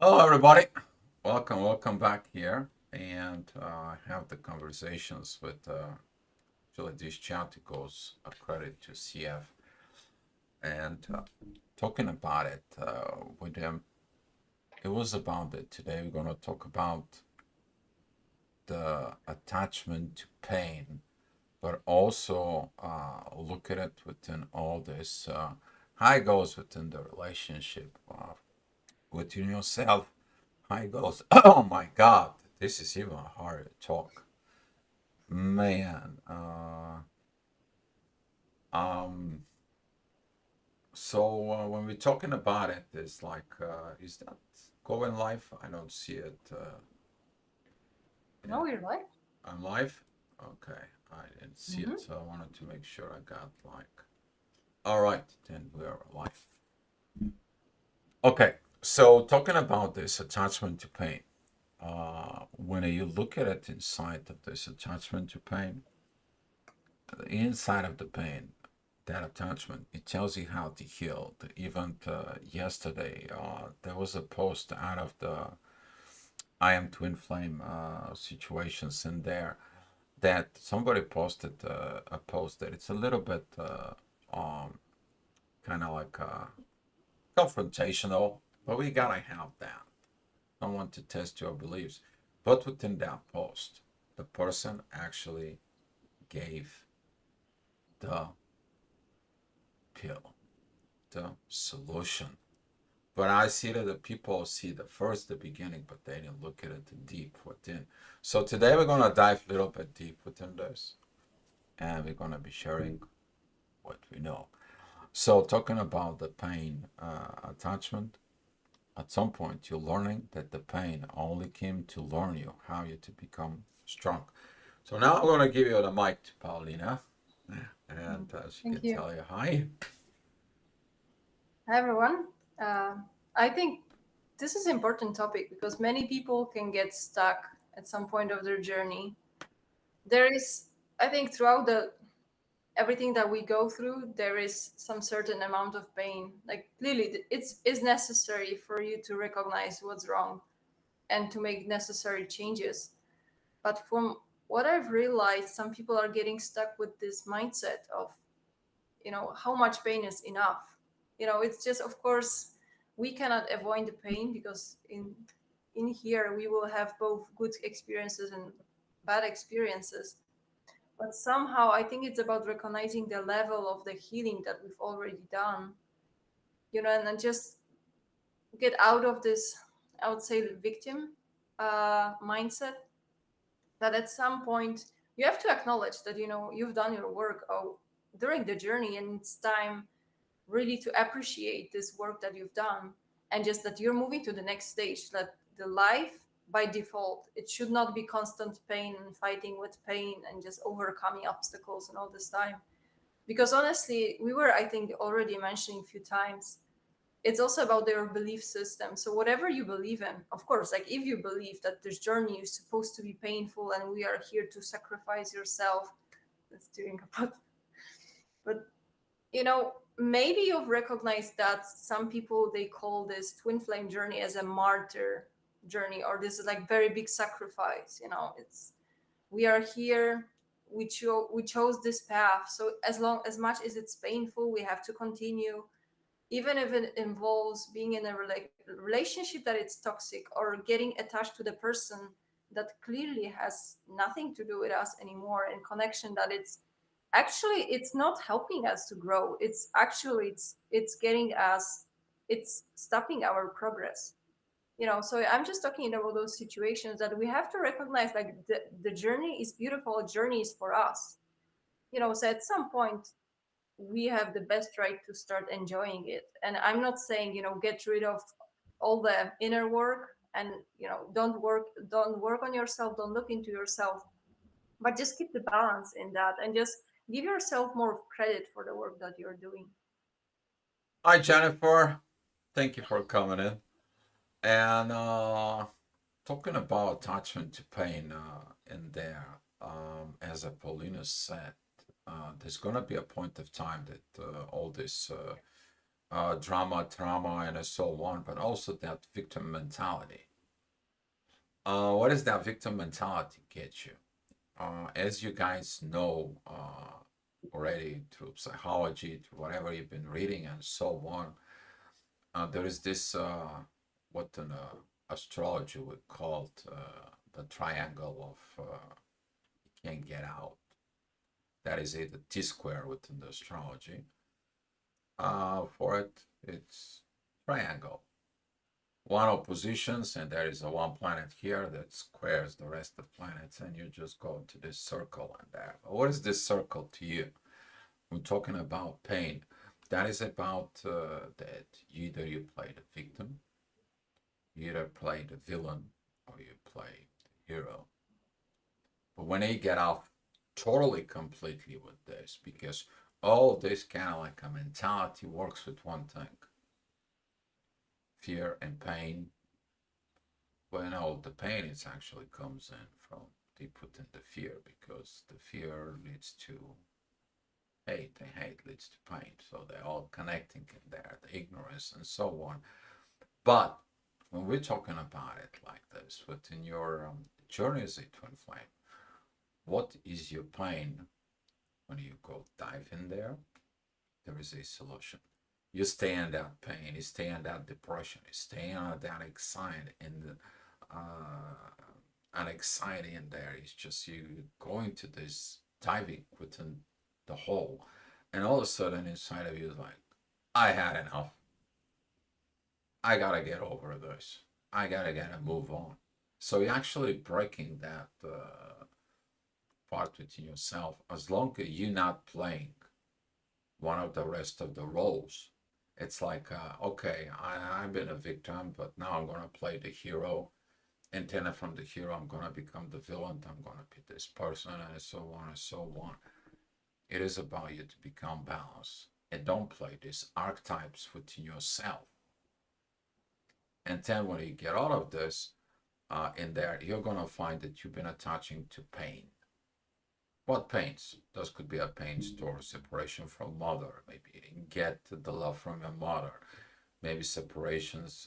Hello, everybody. Welcome back here. And have the conversations with actually this chat goes a credit to CF. And talking about it with him, it was about it. Today we're going to talk about the attachment to pain, but also look at it within all this, how it goes within the relationship within yourself. How it goes, oh my God, this is even hard to talk. Man, um, so when we're talking about it, it's like, is that going live? I don't see it No, you're right. on live. Okay, I didn't see Mm-hmm. it, so I wanted to make sure I got like. All right, then we are live. Okay, so talking about this attachment to pain, when you look at it inside of this attachment to pain, the inside of the pain, that attachment, it tells you how to heal. Even yesterday, there was a post out of the I am twin flame situations in there that somebody posted a post that it's a little bit um, kind of like confrontational, but we gotta have that. I want to test your beliefs. But within that post, the person actually gave the pill, the solution. But I see that the people see the beginning, but they didn't look at it deep within. So today we're gonna dive a little bit deep within this, and we're gonna be sharing what we know. So talking about the pain attachment, at some point you're learning that the pain only came to learn you how you to become strong. So now I'm gonna give you the mic to Paulina, and she Thank can you. tell you hi. Hi, everyone. Uh, I think this is an important topic because many people can get stuck at some point of their journey. There is, I think, throughout the everything that we go through, there is some certain amount of pain. Like clearly, it's is necessary for you to recognize what's wrong and to make necessary changes. But from what I've realized, some people are getting stuck with this mindset of how much pain is enough. It's just, of course, we cannot avoid the pain because in here we will have both good experiences and bad experiences, but somehow I think it's about recognizing the level of the healing that we've already done, and then just get out of this, I would say, victim mindset, that at some point you have to acknowledge that you've done your work during the journey, and it's time really to appreciate this work that you've done, and just that you're moving to the next stage, that the life by default, it should not be constant pain and fighting with pain and just overcoming obstacles and all this time. Because honestly, we were, I think, already mentioning a few times, it's also about their belief system. So whatever you believe in, of course, like if you believe that this journey is supposed to be painful and we are here to sacrifice yourself, that's doing a but maybe you've recognized that some people, they call this twin flame journey as a martyr journey, or this is like very big sacrifice. It's we are here, we chose this path, so as long as much as it's painful, we have to continue, even if it involves being in a relationship that it's toxic, or getting attached to the person that clearly has nothing to do with us anymore, and connection that it's not helping us to grow. It's actually it's getting us, it's stopping our progress. So I'm just talking about those situations that we have to recognize, like the journey is beautiful, journey is for us. So at some point we have the best right to start enjoying it. And I'm not saying, get rid of all the inner work, and don't work on yourself, don't look into yourself, but just keep the balance in that, and just give yourself more credit for the work that you're doing. Hi, Jennifer. Thank you for coming in. And talking about attachment to pain in there, as Paulina said, there's going to be a point of time that all this drama, trauma, and so on, but also that victim mentality. What does that victim mentality get you? As you guys know already through psychology, through whatever you've been reading, and so on, there is this what in astrology we call the triangle of you can't get out. That is it, the T square within the astrology. For it, it's triangle. One oppositions, and there is a one planet here that squares the rest of planets, and you just go into this circle and there. What is this circle to you? I'm talking about pain. That is about that either you play the victim, you either play the villain, or you play the hero. But when you get off totally completely with this, because all this kind of like a mentality works with one thing: fear and pain. Well, no, the pain is actually comes in from they put in the fear, because the fear leads to hate and hate leads to pain. So they're all connecting in there, the ignorance and so on. But when we're talking about it like this, within your journey as a twin flame, what is your pain? When you go dive in there, there is a solution. You stay in that pain, you stay in that depression, you stay in that anxiety, and an anxiety in there. It's just you going to this diving within the hole, and all of a sudden inside of you is like, I had enough. I gotta get over this. I gotta get a move on. So you're actually breaking that part within yourself. As long as you're not playing one of the rest of the roles, it's like, okay, I've been a victim, but now I'm gonna play the hero. And then from the hero, I'm gonna become the villain. I'm gonna be this person, and so on and so on. It is about you to become balanced and don't play these archetypes within yourself. And then when you get out of this, in there, you're gonna find that you've been attaching to pain. What pains? Those could be a pains towards separation from mother. Maybe you didn't get the love from your mother. Maybe separations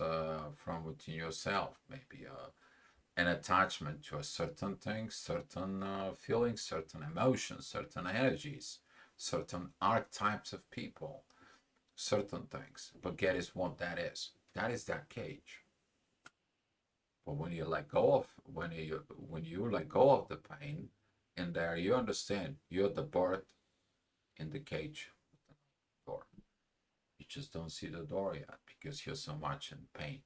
from within yourself. Maybe an attachment to a certain thing, certain feelings, certain emotions, certain energies, certain archetypes of people, certain things. But guess what that is? That is that cage. But when you let go of when you let go of the pain, in there you understand you're the bird in the cage with the door. You just don't see the door yet because you're so much in pain.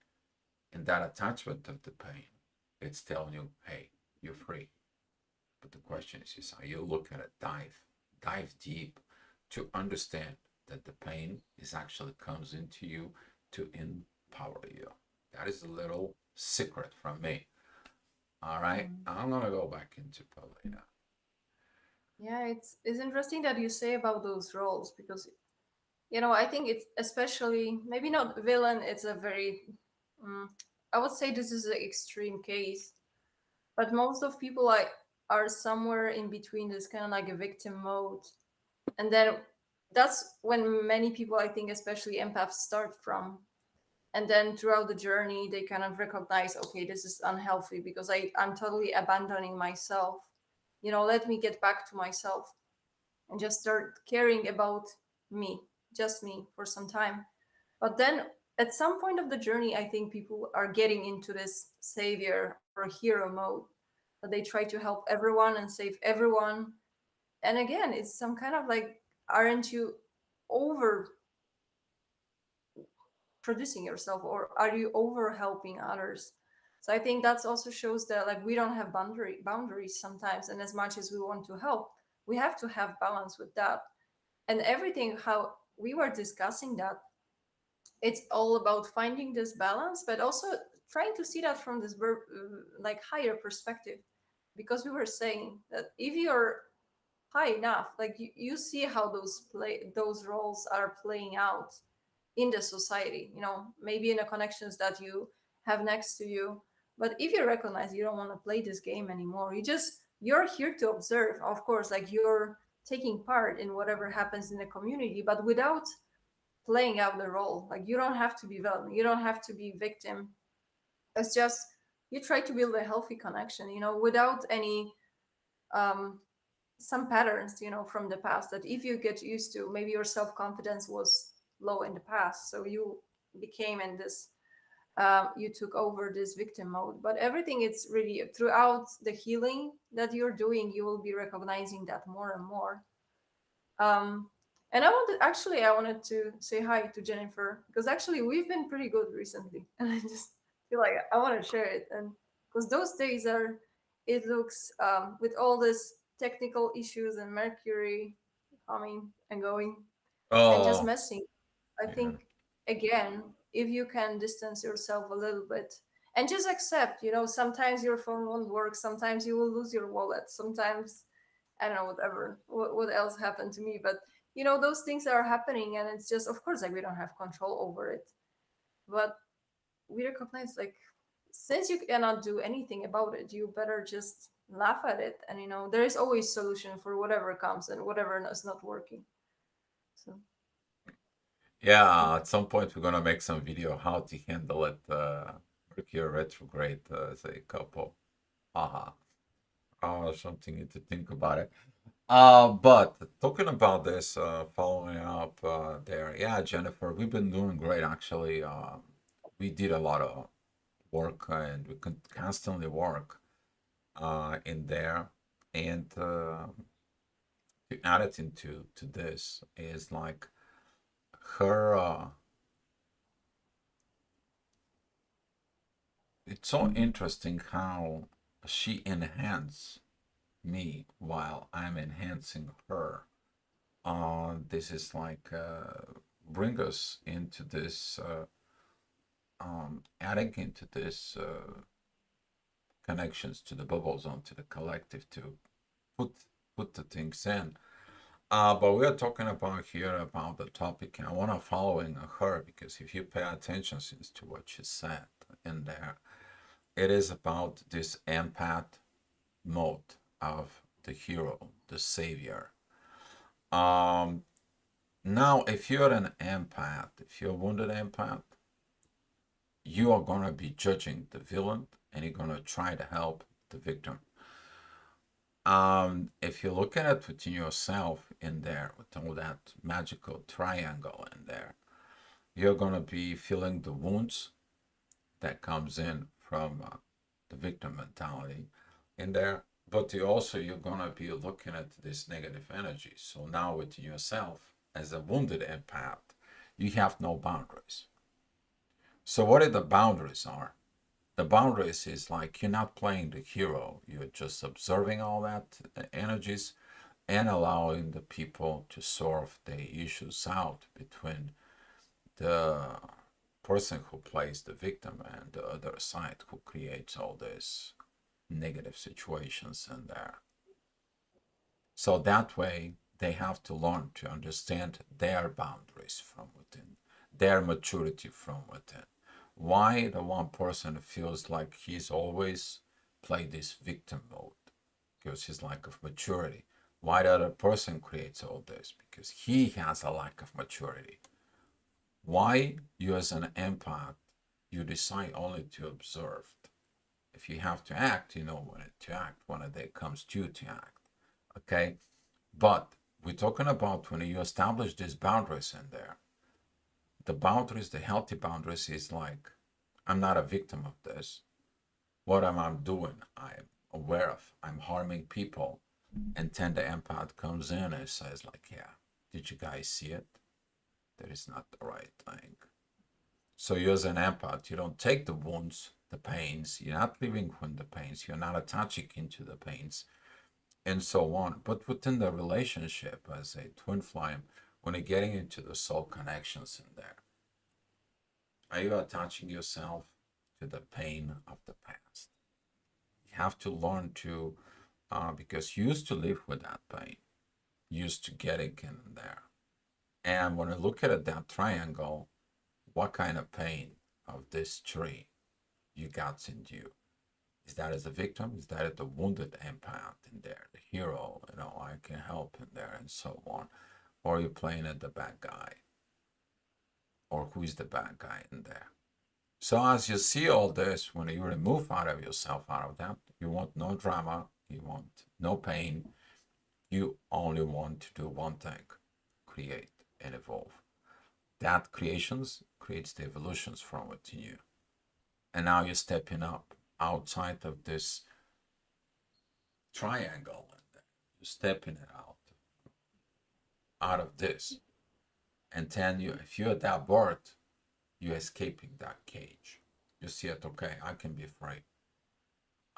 And that attachment of the pain, it's telling you, hey, you're free. But the question is how you look at it, dive deep to understand that the pain is actually comes into you to empower you. That is a little secret from me. All right, Mm. I'm gonna go back into Paulina. Yeah, it's interesting that you say about those roles because I think it's especially maybe not villain. It's a very mm, I would say this is an extreme case, but most of people are somewhere in between this kind of like a victim mode, and then that's when many people I think especially empaths start from, and then throughout the journey they kind of recognize, okay, this is unhealthy because I'm totally abandoning myself. Let me get back to myself and just start caring about me, just me for some time. But then at some point of the journey, I think people are getting into this savior or hero mode, that they try to help everyone and save everyone. And again, it's some kind of like, aren't you over producing yourself, or are you over helping others? So I think that also shows that like we don't have boundaries sometimes, and as much as we want to help, we have to have balance with that. And everything how we were discussing that, it's all about finding this balance, but also trying to see that from this like higher perspective, because we were saying that if you're high enough, like you see how those roles are playing out in the society, maybe in the connections that you have next to you. But if you recognize you don't want to play this game anymore, you're here to observe, of course, like you're taking part in whatever happens in the community, but without playing out the role. Like you don't have to be villain, you don't have to be victim. It's just you try to build a healthy connection, without any um some patterns, from the past, that if you get used to, maybe your self-confidence was low in the past, so you became in this, you took over this victim mode. But everything, it's really throughout the healing that you're doing, you will be recognizing that more and more. um and I wanted to say hi to Jennifer, because actually we've been pretty good recently and I just feel like I want to share it. And because those days are, it looks, with all this technical issues and Mercury coming and going and just Oh, messing, I yeah. think, again, if you can distance yourself a little bit and just accept, sometimes your phone won't work, sometimes you will lose your wallet, sometimes, I don't know, whatever, what else happened to me. But, those things are happening, and it's just, of course, like, we don't have control over it. But we recognize, like, since you cannot do anything about it, you better just laugh at it. And, there is always solution for whatever comes and whatever is not working. So, Yeah, at some point we're gonna make some video how to handle it, Mercury retrograde as a couple. Haha. Something to think about it. But talking about this, following up there, yeah, Jennifer, we've been doing great actually. We did a lot of work and we can constantly work in there. And to add it into to this is like her. It's so interesting how she enhances me while I'm enhancing her. This is like bring us into this, adding into this connections to the bubble zone, to the collective, to put put the things in. But we are talking about here about the topic, and I want to following her because if you pay attention to what she said in there, it is about this empath mode of the hero, the savior. Um, Now, if you're an empath, if you're a wounded empath, you are going to be judging the villain and you're going to try to help the victim. If you look at it within yourself in there, with all that magical triangle in there, you're going to be feeling the wounds that comes in from the victim mentality in there. But you're going to be looking at this negative energy. So now within yourself, as a wounded empath, you have no boundaries. So what are the boundaries are? The boundaries is like you're not playing the hero. You're just observing all that energies and allowing the people to sort the issues out between the person who plays the victim and the other side who creates all these negative situations in there. So that way, they have to learn to understand their boundaries from within, their maturity from within. Why the one person feels like he's always play this victim mode? Because he's lack of maturity. Why the other person creates all this? Because he has a lack of maturity. Why you as an empath, you decide only to observe. If you have to act, you know when to act, when the day comes to you to act. Okay? But we're talking about when you establish these boundaries in there. The boundaries, the healthy boundaries, is like, I'm not a victim of this. What am I doing? I'm aware of. I'm harming people. And then the empath comes in and says, like, yeah, did you guys see it? That is not the right thing. So you as an empath, you don't take the wounds, the pains. You're not living with the pains. You're not attaching into the pains and so on. But within the relationship as a twin flame, when you're getting into the soul connections in there, are you attaching yourself to the pain of the past? You have to learn to, because you used to live with that pain, used to getting in there. And when I look at it, that triangle, what kind of pain of this tree you got in you? Is that as a victim? Is that as the wounded empath in there, the hero? I can help in there, and so on. Or are you playing at the bad guy? or who is the bad guy in there. So as you see all this, when you remove out of yourself out of that, you want no drama, you want no pain, you only want to do one thing: create and evolve. That creations creates the evolutions from within you. And now you're stepping up outside of this triangle. You're stepping it out of this. And then you, if you're at that birth, you're escaping that cage. You see it, okay, I can be free.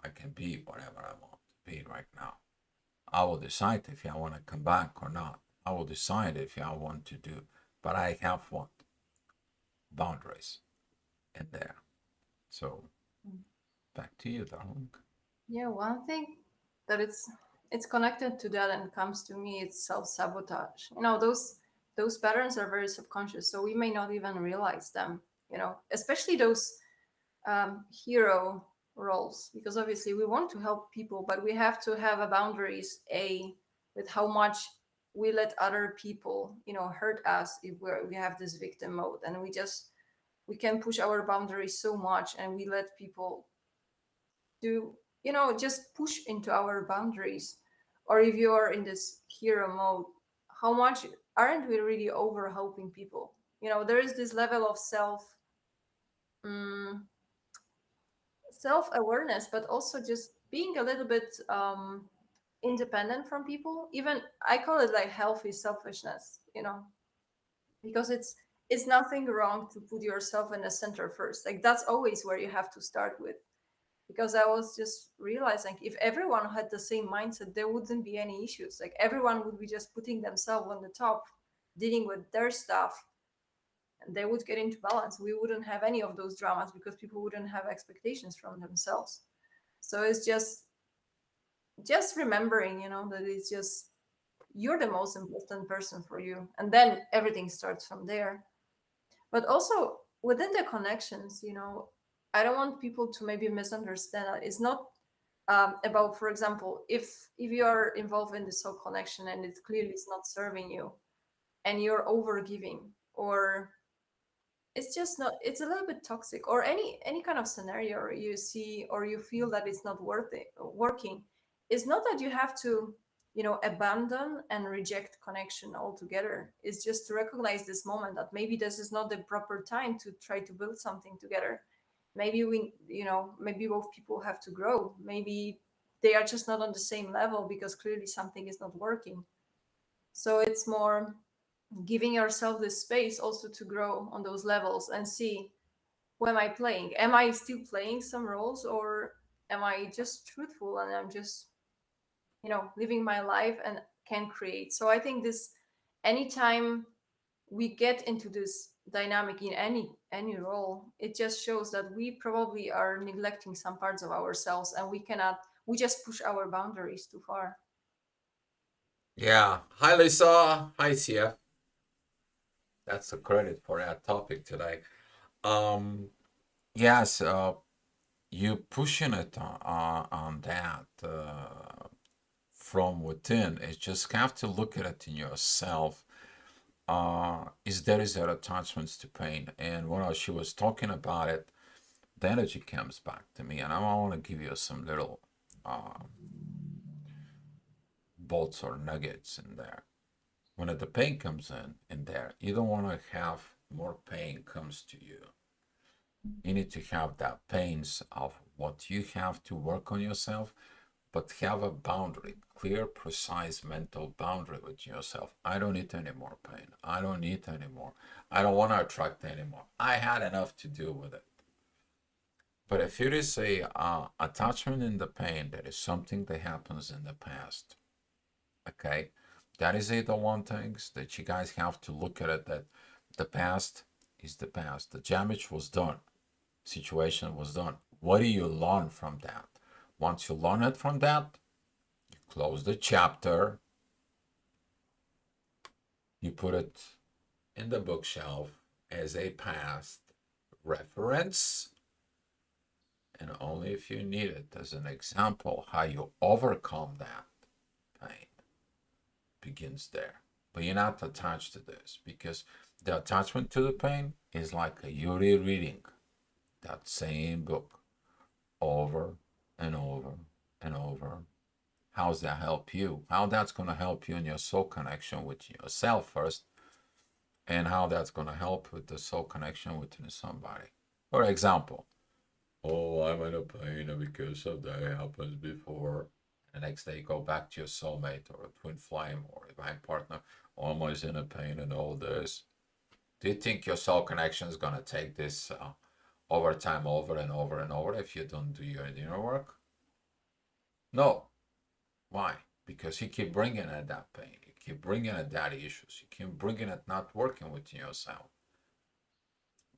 I can be whatever I want to be right now. I will decide if I want to come back or not. I will decide if I want to do, but I have what? Boundaries in there. So back to you, darling. Yeah, one thing that it's connected to that and comes to me, it's self-sabotage. Those patterns are very subconscious, so we may not even realize them. Especially those hero roles, because obviously we want to help people, but we have to have a boundaries with how much we let other people hurt us if we have this victim mode, and we can push our boundaries so much, and we let people do just push into our boundaries. Or if you're in this hero mode, how much aren't we really over helping people? There is this level of mm, self-awareness, but also just being a little bit independent from people. Even I call it like healthy selfishness, because it's nothing wrong to put yourself in the center first. Like, that's always where you have to start with. Because I was just realizing, if everyone had the same mindset, there wouldn't be any issues. Like, everyone would be just putting themselves on the top, dealing with their stuff, and they would get into balance. We wouldn't have any of those dramas because people wouldn't have expectations from themselves. So it's just remembering, that it's just you're the most important person for you, and then everything starts from there. But also within the connections, I don't want people to maybe misunderstand that it's not about, for example, if you are involved in this whole connection and it clearly is not serving you, and you're over giving, or it's just not, it's a little bit toxic, or any kind of scenario you see or you feel that it's not worth it working. It's not that you have to abandon and reject connection altogether. It's just to recognize this moment that maybe this is not the proper time to try to build something together. Maybe maybe both people have to grow. Maybe they are just not on the same level because clearly something is not working. So it's more giving yourself the space also to grow on those levels and see, who am I playing? Am I still playing some roles, or am I just truthful and I'm just living my life and can create? So I think this, anytime we get into this dynamic in any role, it just shows that we probably are neglecting some parts of ourselves, and we just push our boundaries too far. Yeah. Hi, Lisa. Hi, CF. That's the credit for that topic today. Um, yes, you pushing it on that from within. It's just have to look at it in yourself. Is there is that attachments to pain? And when she was talking about it, the energy comes back to me, and I want to give you some little uh, bolts or nuggets in there. When the pain comes in there, you don't want to have more pain comes to you. You need to have that pains of what you have to work on yourself, but have a boundary, clear, precise mental boundary with yourself. I don't need any more pain. I don't need any more. I don't want to attract anymore. I had enough to do with it. But if it is a attachment in the pain, that is something that happens in the past. Okay, that is the one things that you guys have to look at it, that the past is the past. The damage was done. Situation was done. What do you learn from that? Once you learn it from that, you close the chapter, you put it in the bookshelf as a past reference, and only if you need it as an example how you overcome that pain begins there. But you're not attached to this because The attachment to the pain is like you rereading that same book over and over and over. How's that help you? How that's going to help you in your soul connection with yourself first, and how that's going to help with the soul connection with somebody. For example, oh, I'm in a pain because of that happens before. The next day, go back to your soulmate or a twin flame or a divine partner. Oh, I'm always in a pain and all this. Do you think your soul connection is going to take this over time, over and over and over if you don't do your inner work? No. Why? Because you keep bringing it that pain. You keep bringing it that issues. You keep bringing it not working within yourself.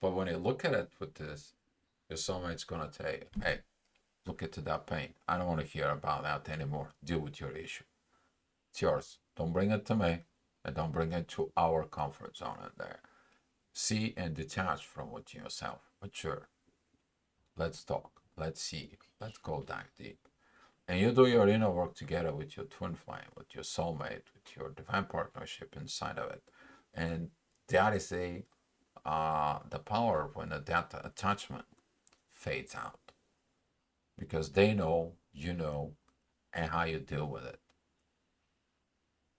But when you look at it with this, your soulmate's going to tell you, hey, look into that pain. I don't want to hear about that anymore. Deal with your issue. It's yours. Don't bring it to me, and don't bring it to our comfort zone in there. See and detach from within yourself. But sure, let's talk. Let's see. Let's go dive deep. And you do your inner work together with your twin flame, with your soulmate, with your divine partnership inside of it. And that is the power when that attachment fades out. Because they know, you know, and how you deal with it.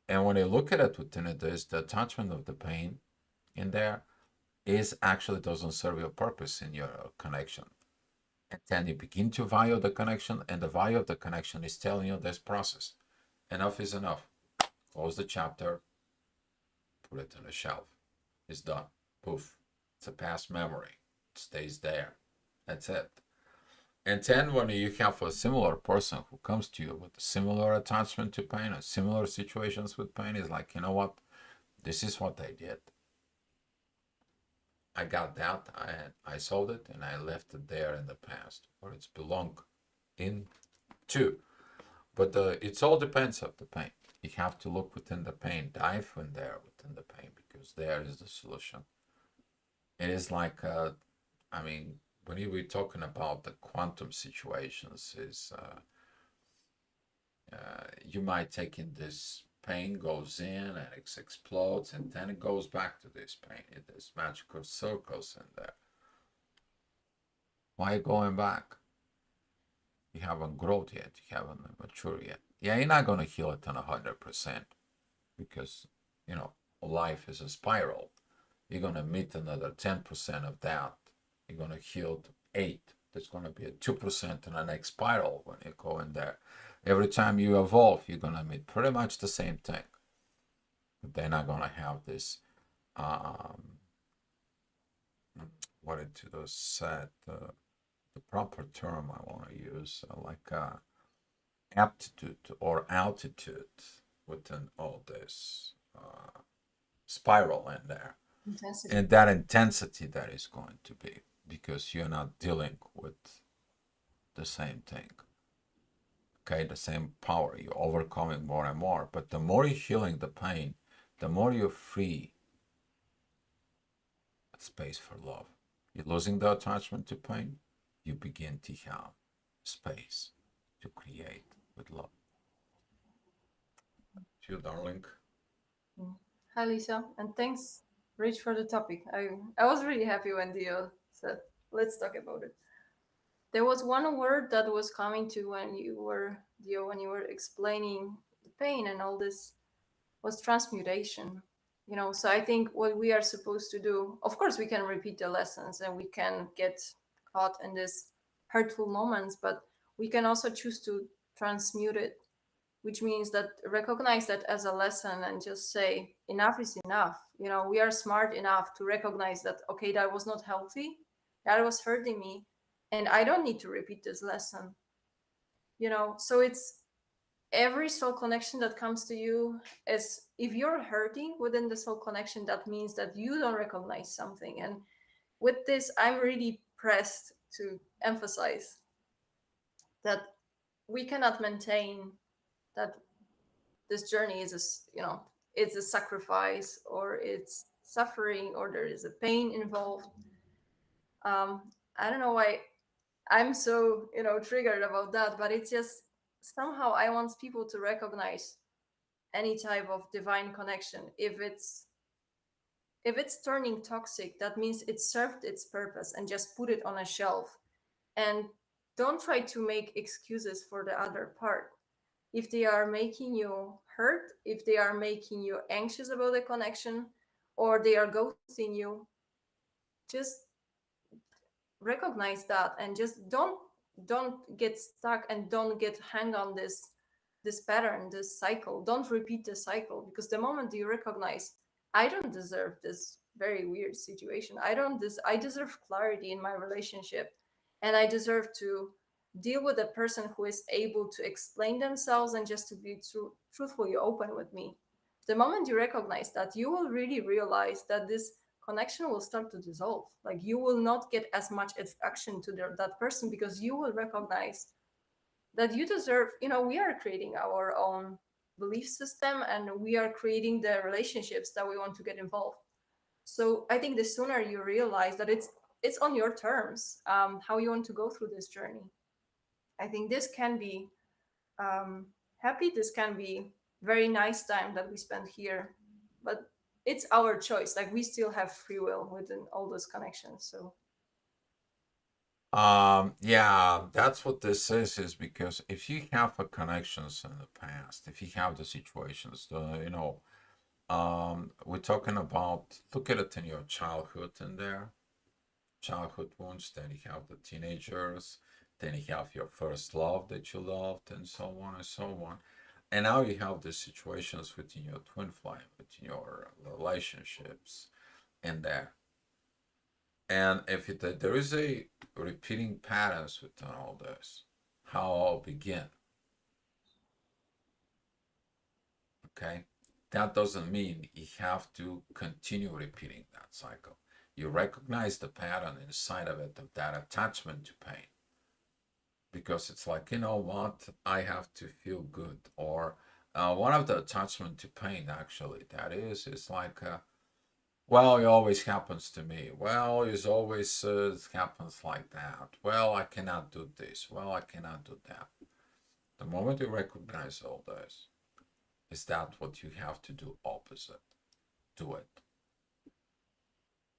And when you look at it within it, there's the attachment of the pain in there is actually doesn't serve your purpose in your connection. And then you begin to value the connection, and the value of the connection is telling you this process. Enough is enough. Close the chapter, put it on the shelf. It's done. Poof. It's a past memory. It stays there. That's it. And then when you have a similar person who comes to you with a similar attachment to pain and similar situations with pain, is like, you know what? This is what I did. I got that, I solved it, and I left it there in the past where it's belong into. But it all depends of the pain. You have to look within the pain, dive in there within the pain, because there is the solution. It is like, I mean, when you were talking about the quantum situations, is you might take in this pain goes in and it explodes, and then it goes back to this pain. There's magical circles in there. Why going back? You haven't grown yet. You haven't matured yet. Yeah, you're not gonna heal it on 100% because life is a spiral. You're gonna meet another 10% of that. You're gonna heal to 8. There's gonna be a 2% in the next spiral when you go in there. Every time you evolve, you're gonna meet pretty much the same thing. But they're not gonna have this um, what it was said, the proper term I want to use, like aptitude or altitude within all this spiral in there, Intensity. and that intensity that is going to be because you're not dealing with the same thing. Okay, the same power. You're overcoming more and more, but the more you're healing the pain, the more you're free space for love. You're losing the attachment to pain, you begin to have space to create with love. To you, darling. Mm. Hi, Lisa, and thanks, Rich, for the topic. I was really happy when Dio said, "Let's talk about it." There was one word that was coming to when you were Dio when you were explaining the pain and all this was transmutation. So I think what we are supposed to do, of course, we can repeat the lessons and we can get caught in this hurtful moments, but we can also choose to transmute it, which means that recognize that as a lesson and just say enough is enough. We are smart enough to recognize that, okay, that was not healthy, that was hurting me, and I don't need to repeat this lesson. So it's every soul connection that comes to you is, if you're hurting within the soul connection, that means that you don't recognize something. And with this, I'm really pressed to emphasize that we cannot maintain that this journey is it's a sacrifice or it's suffering or there is a pain involved. I don't know why I'm so triggered about that, but it's just somehow I want people to recognize any type of divine connection, If it's turning toxic, that means it served its purpose, and just put it on a shelf. And don't try to make excuses for the other part. If they are making you hurt, if they are making you anxious about the connection, or they are ghosting you, just recognize that, and just don't get stuck, and don't get hang on this pattern, this cycle. Don't repeat the cycle, because the moment you recognize, I don't deserve this very weird situation, I deserve clarity in my relationship, and I deserve to deal with a person who is able to explain themselves, and just to be truthfully open with me. The moment you recognize that, you will really realize that this connection will start to dissolve. Like, you will not get as much attraction to that person, because you will recognize that you deserve, we are creating our own belief system, and we are creating the relationships that we want to get involved. So I think the sooner you realize that it's on your terms, how you want to go through this journey, I think this can be happy, this can be very nice time that we spend here, but it's our choice. Like, we still have free will within all those connections. So Yeah, that's what this is because if you have a connections in the past, if you have the situations, we're talking about, look at it in your childhood in there, childhood wounds, then you have the teenagers, then you have your first love that you loved, and so on and so on. And now you have the situations within your twin flame, within your relationships in there. And if there is a repeating patterns within all this, how I'll begin, okay? That doesn't mean you have to continue repeating that cycle. You recognize the pattern inside of it, of that attachment to pain, because it's like, you know what, I have to feel good. Or one of the attachment to pain, actually, that is like, well, it always happens to me. Well, it always happens like that. Well, I cannot do this. Well, I cannot do that. The moment you recognize all this, is that what you have to do opposite? Do it.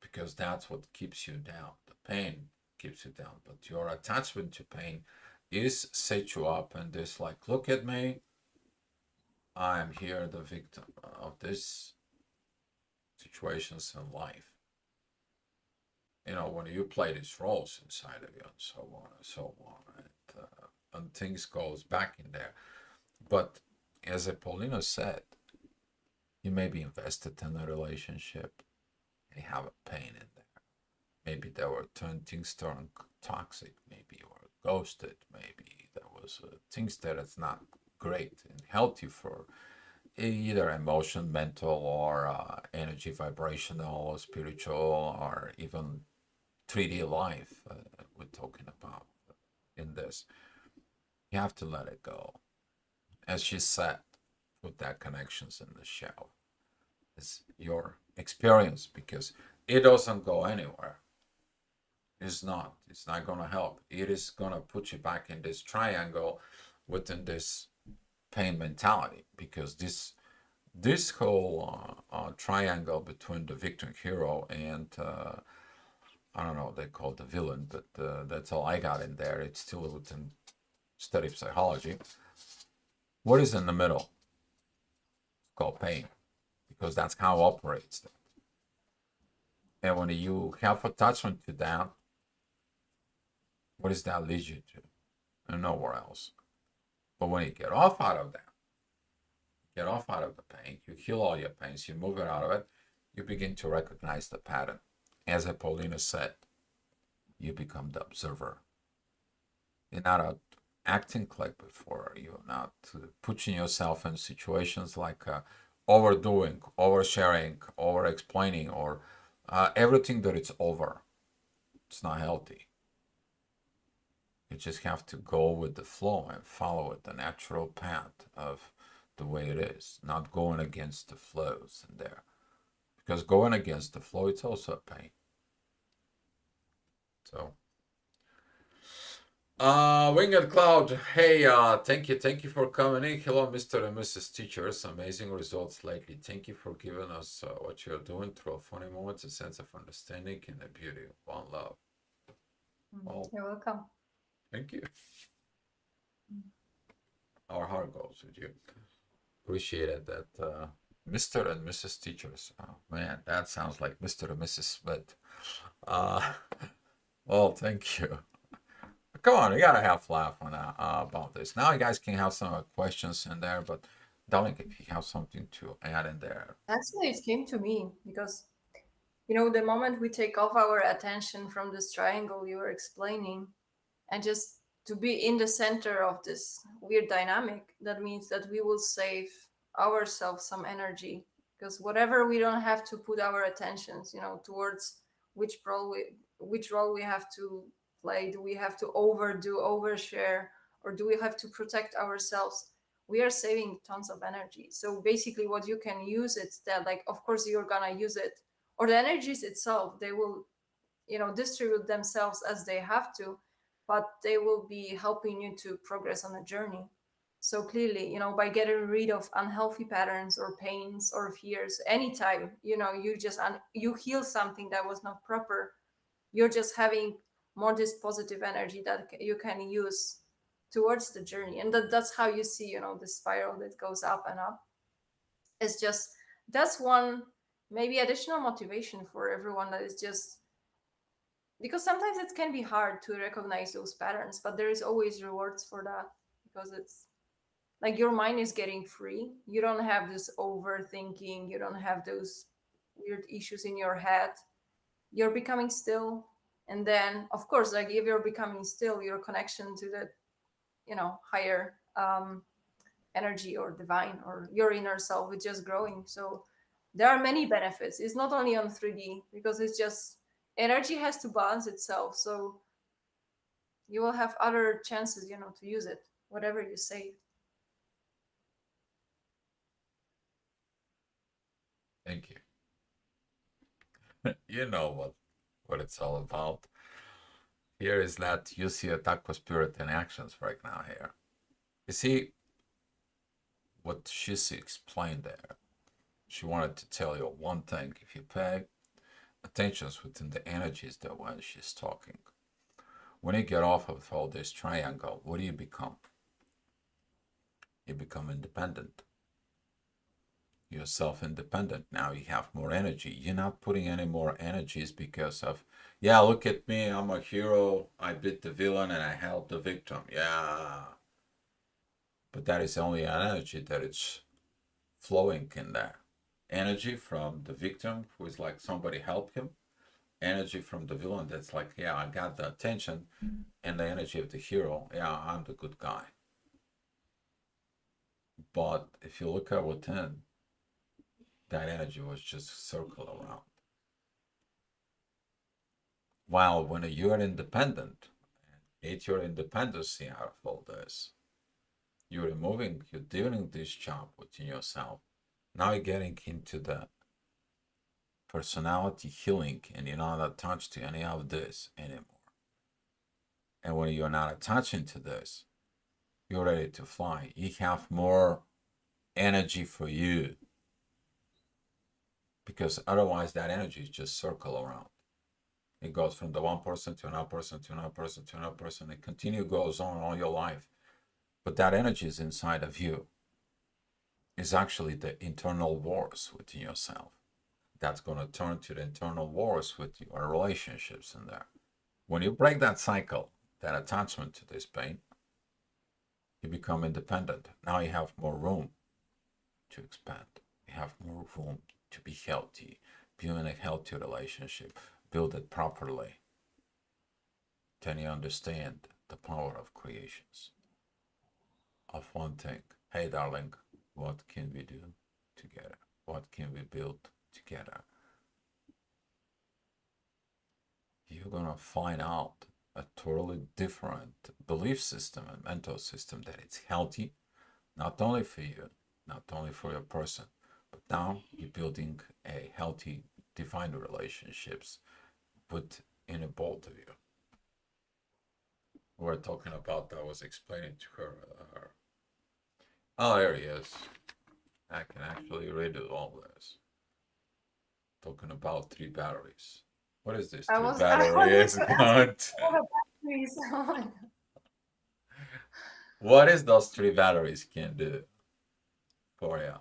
Because that's what keeps you down. The pain keeps you down. But your attachment to pain is set you up and this like, look at me. I am here the victim of this situations in life. When you play these roles inside of you and so on and so on, and things goes back in there. But as Paulina said, you may be invested in a relationship and you have a pain in there. Maybe there were things turned toxic. Maybe you were ghosted. Maybe there was things that is not great and healthy for either emotion, mental, or energy, vibrational, or spiritual, or even 3D life. We're talking about in this. You have to let it go. As she said, put that connections in the shell. It's your experience because it doesn't go anywhere. It's not. It's not going to help. It is going to put you back in this triangle within this pain mentality because this whole triangle between the victim hero and I don't know, they call it the villain, but that's all I got in there. It's still within study psychology. What is in the middle? It's called pain because that's how it operates. And when you have attachment to that, what does that lead you to? And nowhere else. But when you get off out of that, get off out of the pain, you heal all your pains, you move it out of it, you begin to recognize the pattern. As Paulina said, you become the observer. You're not acting like before. You're not putting yourself in situations like overdoing, oversharing, over explaining, or everything that it's over. It's not healthy. You just have to go with the flow and follow it, the natural path of the way it is, not going against the flows in there. Because going against the flow, it's also a pain. So Winged Cloud, hey, thank you for coming in. Hello, Mr. and Mrs. Teachers. Amazing results lately. Thank you for giving us what you're doing through funny moments, a sense of understanding, and the beauty of one love. Oh, You're welcome. thank you. Our heart goes with you. Appreciate it that Mr. and Mrs. Teachers. Oh, man, that sounds like Mr. and Mrs. Smith. Uh, well, thank you. Come on, you gotta have laugh on about this. Now you guys can have some questions in there, but darling, if you have something to add in there, Actually, it came to me because, you know, the moment we take off our attention from this triangle you were explaining, and just to be in the center of this weird dynamic, that means that we will save ourselves some energy, because whatever we don't have to put our attentions, you know, towards which role we have to play. Do we have to overdo, overshare, or do we have to protect ourselves? We are saving tons of energy. So basically what you can use it, that, like, of course you're gonna use it, or the energies itself, they will, you know, distribute themselves as they have to, but they will be helping you to progress on a journey. So clearly, you know, by getting rid of unhealthy patterns or pains or fears anytime, you know, you just you heal something that was not proper, you're just having more this positive energy that you can use towards the journey. And that's how you see, you know, the spiral that goes up and up. It's just, that's one maybe additional motivation for everyone, that is just because sometimes it can be hard to recognize those patterns, but there is always rewards for that, because it's like your mind is getting free. You don't have this overthinking, you don't have those weird issues in your head. You're becoming still. And then of course, like, if you're becoming still, your connection to the, you know, higher energy or divine or your inner self is just growing. So there are many benefits. It's not only on 3D, because it's just energy has to balance itself. So you will have other chances, you know, to use it, whatever you say. thank you. You know what it's all about. Here is that you see Taco Spirit in actions right now here. You see what Shisi explained there. She wanted to tell you one thing. If you pay attention within the energies that when she's talking, when you get off of all this triangle, what do you become? You become independent. You're self-independent. Now you have more energy. You're not putting any more energies because of, yeah, look at me, I'm a hero, I beat the villain and I help the victim. Yeah. But that is only an energy that is flowing in there. Energy from the victim who is like somebody help him. Energy from the villain that's like, yeah, I got the attention. And the energy of the hero, yeah, I'm the good guy. But if you look at within, that energy was just circle around. While when you're independent, it's your independency out of all this. You're removing, you're doing this job within yourself. Now you're getting into the personality healing and you're not attached to any of this anymore. And when you're not attaching to this, you're ready to fly. You have more energy for you because otherwise that energy is just circle around. It goes from the one person to another person to another person to another person. It continue goes on all your life. But that energy is inside of you. Is actually the internal wars within yourself. That's going to turn to the internal wars with your relationships in there. When you break that cycle, that attachment to this pain, you become independent. Now you have more room to expand. You have more room to be healthy, build a healthy relationship, build it properly. Then you understand the power of creations. Of one thing. Hey, darling, what can we do together? What can we build together? You're gonna find out a totally different belief system and mental system that it's healthy, not only for you, not only for your person, but now you're building a healthy, divine relationships within a both of you. we were talking about. I was explaining to her. Oh, there he is. I can actually read it all this. Talking about three batteries. What is this? I Three was I wanted batteries? to ask What? all the batteries. Oh my God. What is those three batteries can do for you?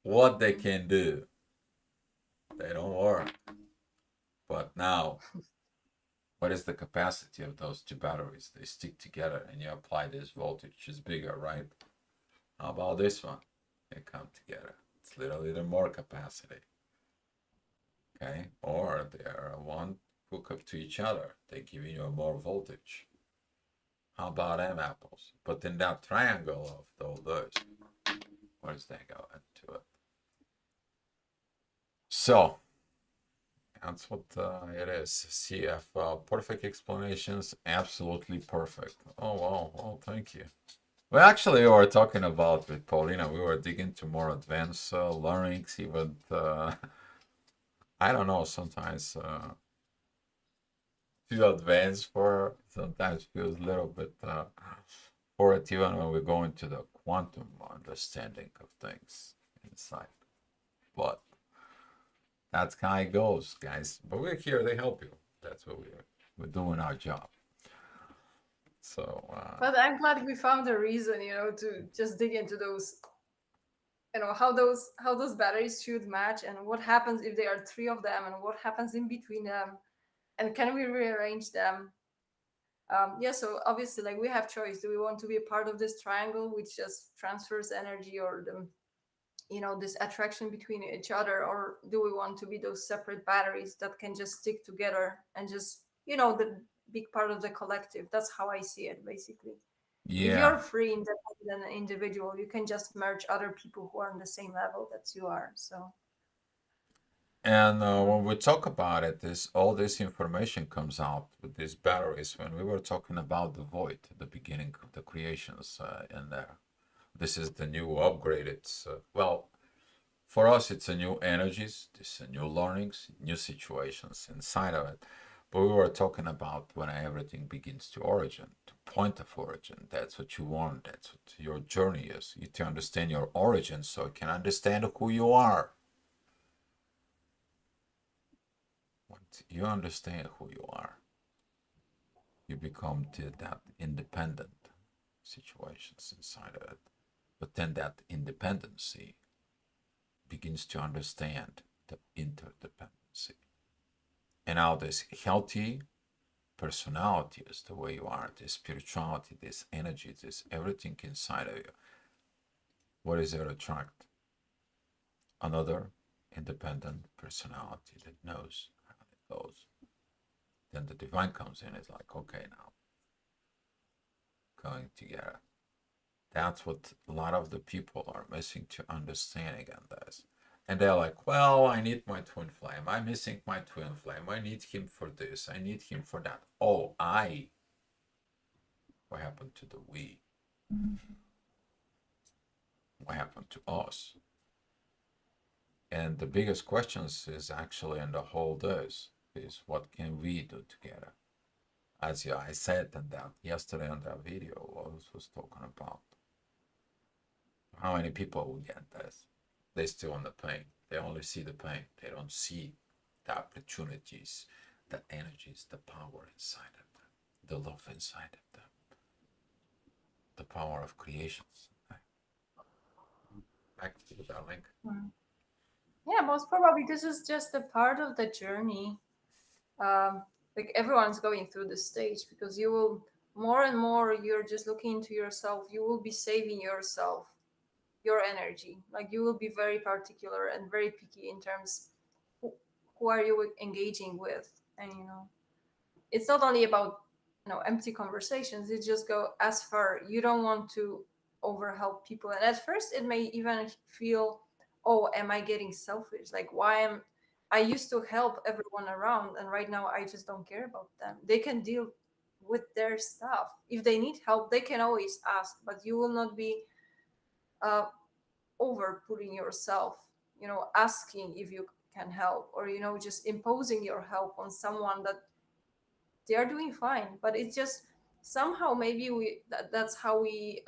What they Mm. can do? They don't work. But now, what is the capacity of those two batteries? They stick together, and you apply this voltage. It's bigger, right? How about this one? They come together. It's little more capacity. Okay, or they are one hook up to each other. They give you more voltage. How about them apples? But in that triangle of all those, where does that go into it? So that's what it is. CF, perfect explanations, absolutely perfect. Oh wow, oh thank you. Well, actually, we were talking about with Paulina. We were digging to more advanced learnings, even I don't know. Sometimes too advanced for. Sometimes feels a little bit for it, even when we go into the quantum understanding of things inside. But that's how it goes, guys. But we're here to help you. That's what we're doing our job. So But I'm glad we found a reason, to just dig into those, how those batteries should match and what happens if there are three of them and what happens in between them and can we rearrange them. Yeah, so obviously, like, we have choice. Do we want to be a part of this triangle which just transfers energy, or this attraction between each other, or do we want to be those separate batteries that can just stick together and just the big part of the collective? That's how I see it, basically. If yeah, you're free, independent, and individual, you can just merge other people who are on the same level that you are. So and yeah. when we talk about it, this all this information comes out with these batteries. When we were talking about the void, the beginning of the creations in there, this is the new upgrade. It's well, for us, it's a new energies, this a new learnings, new situations inside of it. But we were talking about when everything begins to origin, to point of origin. That's what you want. That's what your journey is. You to understand your origin, so you can understand who you are. Once you understand who you are, you become that independent situations inside of it. But then that independency begins to understand the interdependency. And now this healthy personality is the way you are, this spirituality, this energy, this everything inside of you. What is it attract? Another independent personality that knows how it goes. Then the divine comes in, it's like, okay, now going together. That's what a lot of the people are missing to understand again this. And they're like, well, I need my twin flame. I'm missing my twin flame. I need him for this. I need him for that. Oh, I. What happened to the we? What happened to us? And the biggest questions is actually in the whole this is what can we do together? As I said in that yesterday on that video, I was talking about how many people will get this. They still on the pain. They only see the pain. They don't see the opportunities, the energies, the power inside of them, the love inside of them, the power of creations. Back to you, darling. Mm. Yeah, most probably this is just a part of the journey. um, like, everyone's going through this stage, because you will, more and more, you're just looking into yourself, you will be saving yourself, your energy. Like, you will be very particular and very picky in terms, who, who are you engaging with. And it's not only about empty conversations. It just go as far. You don't want to overhelp people, and at first it may even feel, oh, am I getting selfish? Like, why am I used to help everyone around, and right now I just don't care about them. They can deal with their stuff. If they need help, they can always ask, but you will not be uh, over putting yourself, asking if you can help, or just imposing your help on someone that they are doing fine. But it's just somehow maybe that's how we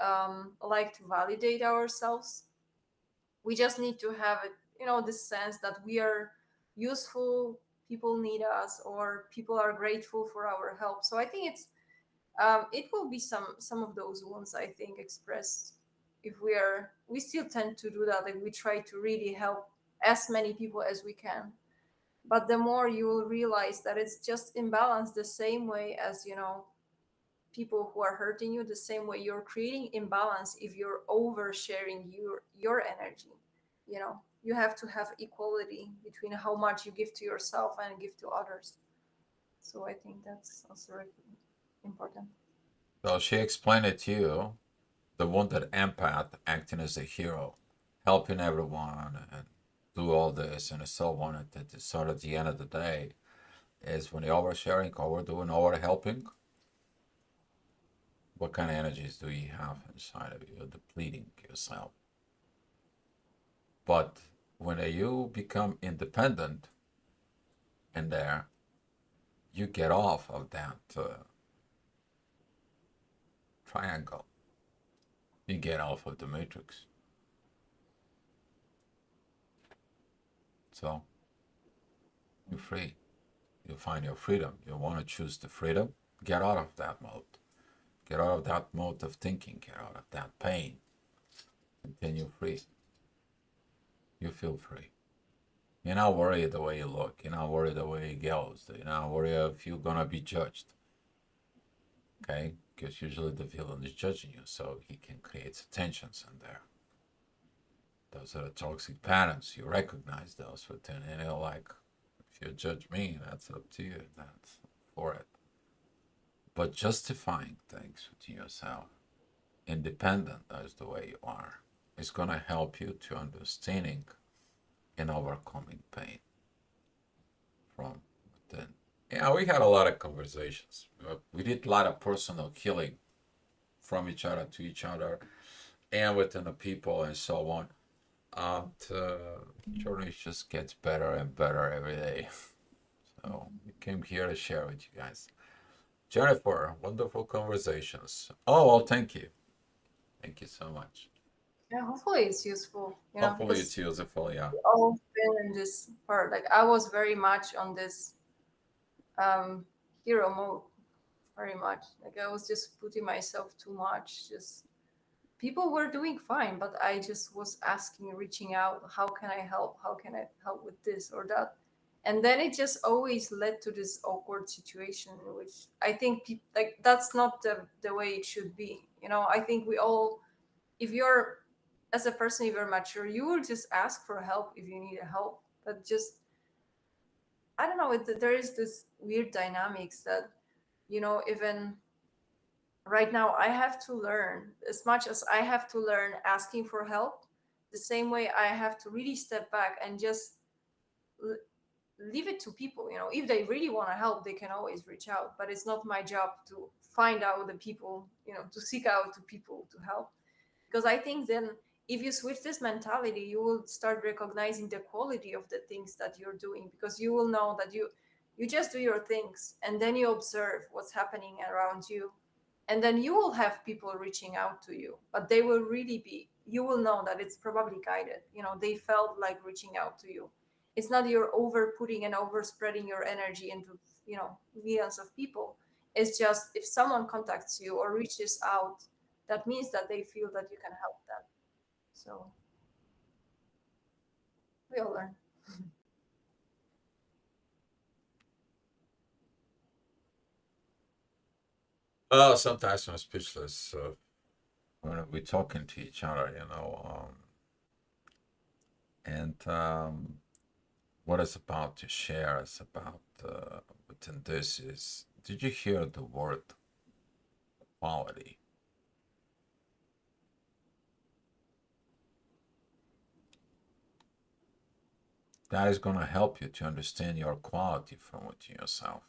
like to validate ourselves. We just need to have it, this sense that we are useful, people need us, or people are grateful for our help. So I think it will be some of those ones, I think, expressed. If we still tend to do that, like we try to really help as many people as we can, but the more you will realize that it's just imbalance, the same way as people who are hurting you, the same way you're creating imbalance if you're oversharing your energy. You have to have equality between how much you give to yourself and give to others. So I think that's also important. So she explained it to you, the wounded empath acting as a hero, helping everyone and do all this and so on. And that sort of at the end of the day is when you're oversharing, overdoing, over helping, what kind of energies do you have inside of you? You're depleting yourself. But when you become independent in there, you get off of that triangle. You get off of the matrix. So you're free. You find your freedom. You want to choose the freedom, get out of that mode. Get out of that mode of thinking. Get out of that pain. Continue free. You feel free. You're not worried the way you look. You're not worried the way it goes. You're not worried if you're going to be judged. Okay? Because usually the villain is judging you, so he can create tensions in there. Those are the toxic patterns. You recognize those within, and you're like, if you judge me, that's up to you. That's for it. But justifying things within yourself, independent as the way you are, is going to help you to understanding and overcoming pain from within. Yeah, we had a lot of conversations. We did a lot of personal healing from each other to each other and within the people and so on. The journey just gets better and better every day. So we came here to share with you guys. Jennifer, wonderful conversations. Oh, well, thank you. Thank you so much. Yeah, hopefully it's useful, Hopefully because it's useful, yeah. we all been in this part. Like I was very much on this um hero mode, very much. Like I was just putting myself too much. Just people were doing fine, but I just was asking, reaching out, how can I help? How can I help with this or that? And then it just always led to this awkward situation, which I think like that's not the way it should be. I think we all, if you're as a person, if you're mature, you will just ask for help if you need help. But just I don't know. There is this weird dynamics that even right now I have to learn, as much as I have to learn asking for help, the same way I have to really step back and just l- leave it to people. If they really want to help, they can always reach out, but it's not my job to find out the people, to seek out to people to help. Because I think then if you switch this mentality, you will start recognizing the quality of the things that you're doing, because you will know that you just do your things and then you observe what's happening around you, and then you will have people reaching out to you, but they will really be, you will know that it's probably guided. They felt like reaching out to you. It's not you're over putting and over spreading your energy into millions of people. It's just if someone contacts you or reaches out, that means that they feel that you can help them. So we all learn. Well, sometimes I'm speechless when we're talking to each other, and what is about to share is about within this is, did you hear the word quality? That is going to help you to understand your quality from within yourself.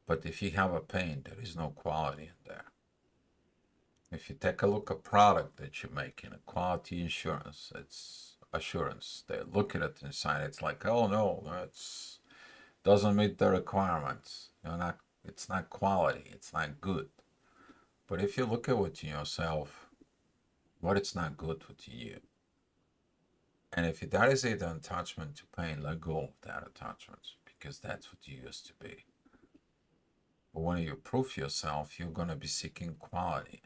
But if you have a pain, there is no quality in there. If you take a look at product that you're making, a quality insurance, it's assurance. They look at it inside, it's like, oh no, that's doesn't meet the requirements. Not, it's not quality, it's not good. But if you look at within yourself, what it's not good within you, and if that is an attachment to pain, let go of that attachment because that's what you used to be. But when you prove yourself, you're going to be seeking quality.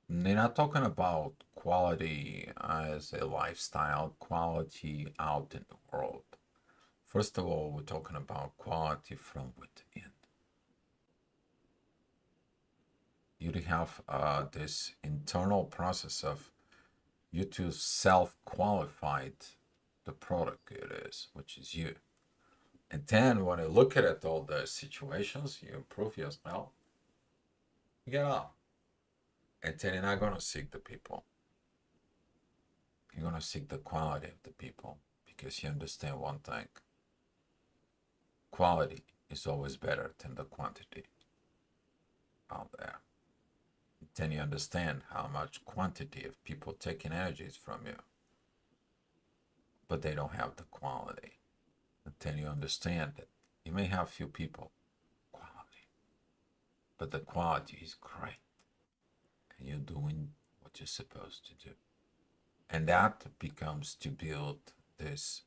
And they're not talking about quality as a lifestyle, quality out in the world. First of all, we're talking about quality from within. You have this internal process of you to self-qualified the product it is, which is you. And then when you look at all the situations, you improve yourself, you get off. And then you're not going to seek the people. You're going to seek the quality of the people because you understand one thing. Quality is always better than the quantity out there. Then you understand how much quantity of people taking energies from you, but they don't have the quality. And then you understand that you may have few people, quality, but the quality is great. And you're doing what you're supposed to do. And that becomes to build this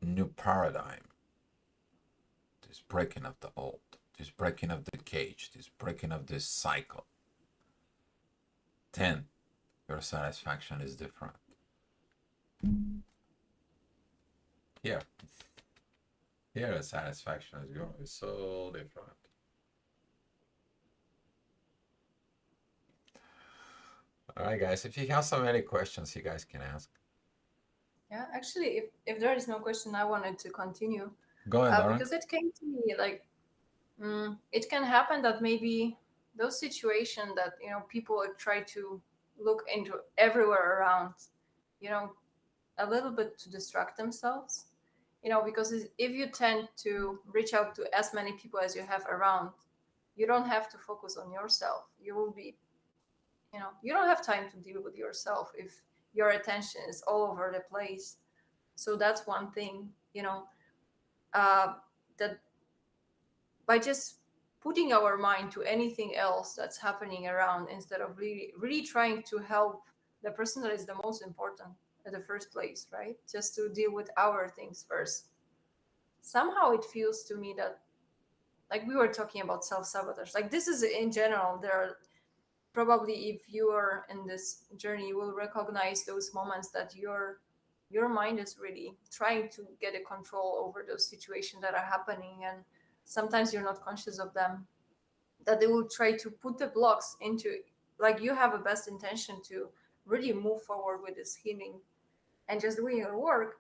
new paradigm, this breaking of the old, this breaking of the cage, this breaking of this cycle. Then your satisfaction is different. Here, here the satisfaction is going to be so different. All right, guys, if you have so many questions, you guys can ask. Yeah, actually, if there is no question, I wanted to continue Go ahead, Lauren. because it came to me like it can happen that maybe those situations that people try to look into everywhere around, you know, a little bit to distract themselves, because if you tend to reach out to as many people as you have around, you don't have to focus on yourself. You will be, you don't have time to deal with yourself if your attention is all over the place. So that's one thing, uh, that by just putting our mind to anything else that's happening around instead of really really trying to help the person that is the most important at the first place, right? Just to deal with our things first. Somehow it feels to me that, like we were talking about self-sabotage, like this is in general, there are probably, if you are in this journey, you will recognize those moments that your mind is really trying to get a control over those situations that are happening, and sometimes you're not conscious of them, that they will try to put the blocks into, like you have a best intention to really move forward with this healing and just doing your work,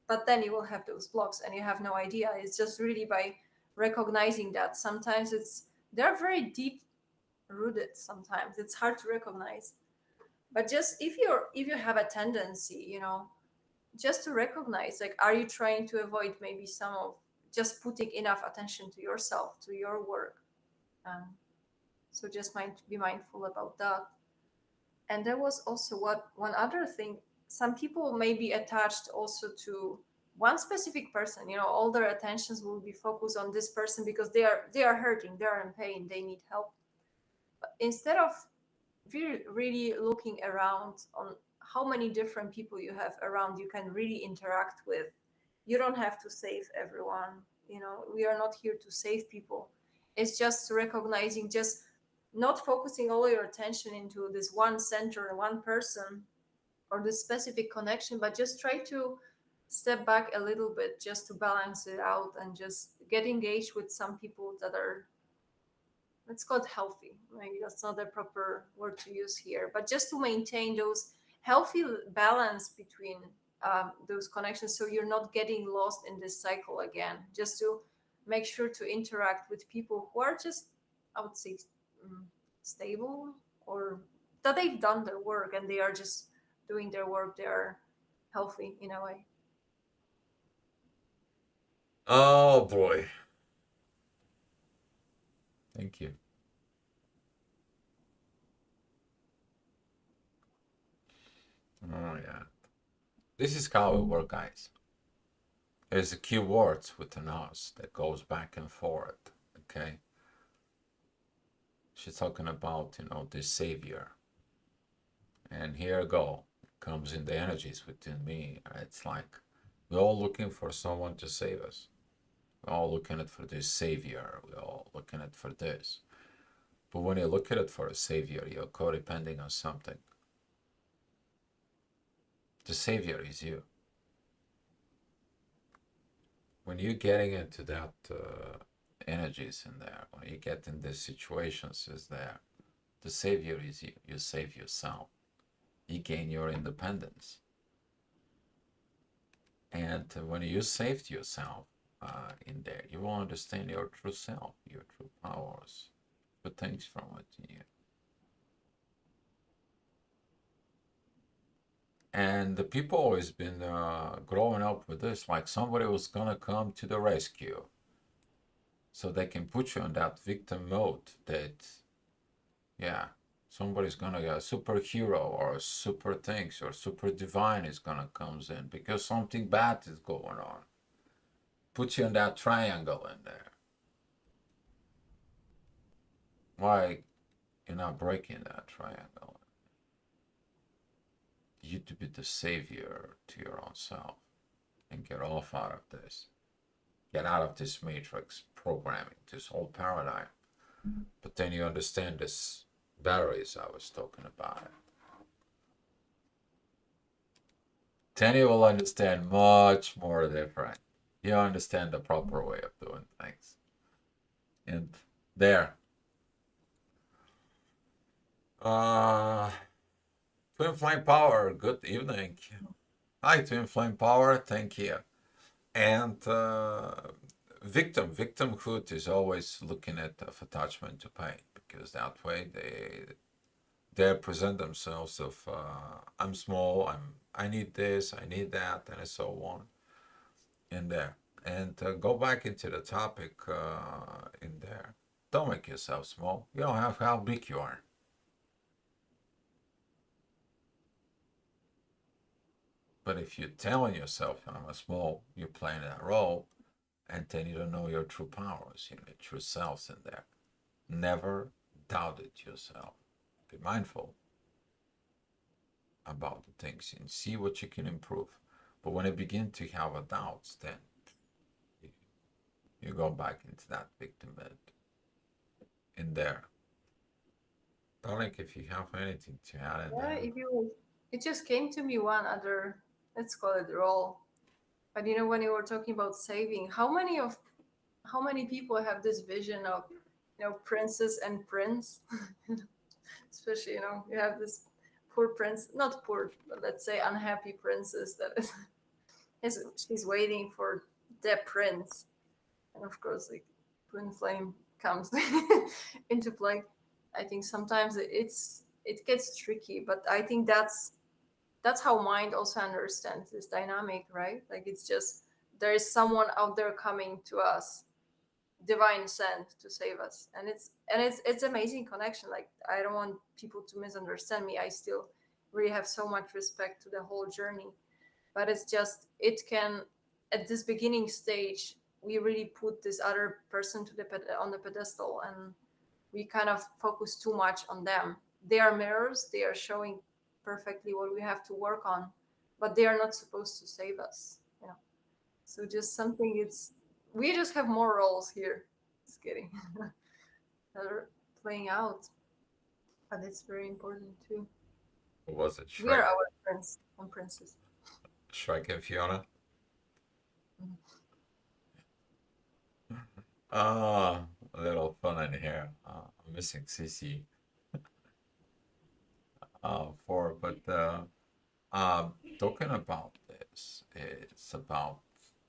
but then you will have those blocks and you have no idea. It's just really by recognizing that sometimes they're very deep rooted, sometimes it's hard to recognize, but just if you have a tendency, just to recognize, like, are you trying to avoid maybe some of just putting enough attention to yourself, to your work. So just be mindful about that. And there was also one other thing. Some people may be attached also to one specific person. All their attentions will be focused on this person because they are hurting, they are in pain, they need help. But instead of really looking around on how many different people you have around you can really interact with, you don't have to save everyone. We are not here to save people. It's just recognizing, just not focusing all your attention into this one center, one person, or this specific connection, but just try to step back a little bit just to balance it out and just get engaged with some people that are, let's call it healthy. Maybe that's not the proper word to use here, but just to maintain those healthy balance between those connections, so you're not getting lost in this cycle again. Just to make sure to interact with people who are just, I would say, mm, stable, or that they've done their work and they are just doing their work. They are healthy in a way. Oh boy. Thank you. Oh yeah. This is how it works, guys. There's a keywords with an us that goes back and forth. Okay. She's talking about, the savior. And here I go. Comes in the energies within me. It's like we're all looking for someone to save us. We're all looking at for this savior. We're all looking at for this. But when you look at it for a savior, you're codepending on something. The savior is you. When you're getting into that energies in there, when you get in these situations, is there. The savior is you. You save yourself. You gain your independence. And when you saved yourself in there, you will understand your true self, your true powers, the things from within you. And the people always been growing up with this, like somebody was gonna come to the rescue, so they can put you in that victim mode. That yeah, somebody's gonna get a superhero or super things or super divine is gonna comes in because something bad is going on. Put you in that triangle in there. Why you're not breaking that triangle? You to be the savior to your own self and get off out of this. Get out of this matrix programming, this whole paradigm. But then you understand this batteries I was talking about. Then you will understand much more different. You understand the proper way of doing things. And there. Uh Twin Flame Power, good evening. Hi Twin Flame Power, thank you. And victimhood is always looking at of attachment to pain because that way they present themselves of I'm small, I need this, I need that, and so on in there. And go back into the topic in there. Don't make yourself small. You don't have how big you are. But if you're telling yourself I'm a small, you're playing that role, and then you don't know your true powers, your true selves in there. Never doubt it yourself. Be mindful about the things and see what you can improve. But when you begin to have a doubts, then you go back into that victim mode in there. Darling, if you have anything to add in Yeah, there, if you, it just came to me one other, let's call it role. But when you were talking about saving, how many people have this vision of, princess and prince? Especially, you have this poor prince, not poor, but let's say unhappy princess that she's waiting for the prince, and of course, like twin flame comes into play. I think sometimes it gets tricky, but I think that's how mind also understands this dynamic, right? Like it's just there is someone out there coming to us, divine sent to save us, and it's amazing connection. Like I don't want people to misunderstand me. I still really have so much respect to the whole journey, but it's just it can at this beginning stage we really put this other person on the pedestal, and we kind of focus too much on them. They are mirrors, they are showing perfectly what we have to work on, but they are not supposed to save us. So just something it's we just have more roles here. Just kidding. That are playing out, but it's very important too. what was it? We are Shrek? our prince and princess. Shrek and Fiona? Mhm. A little fun in here. I'm missing CC but talking about this, it's about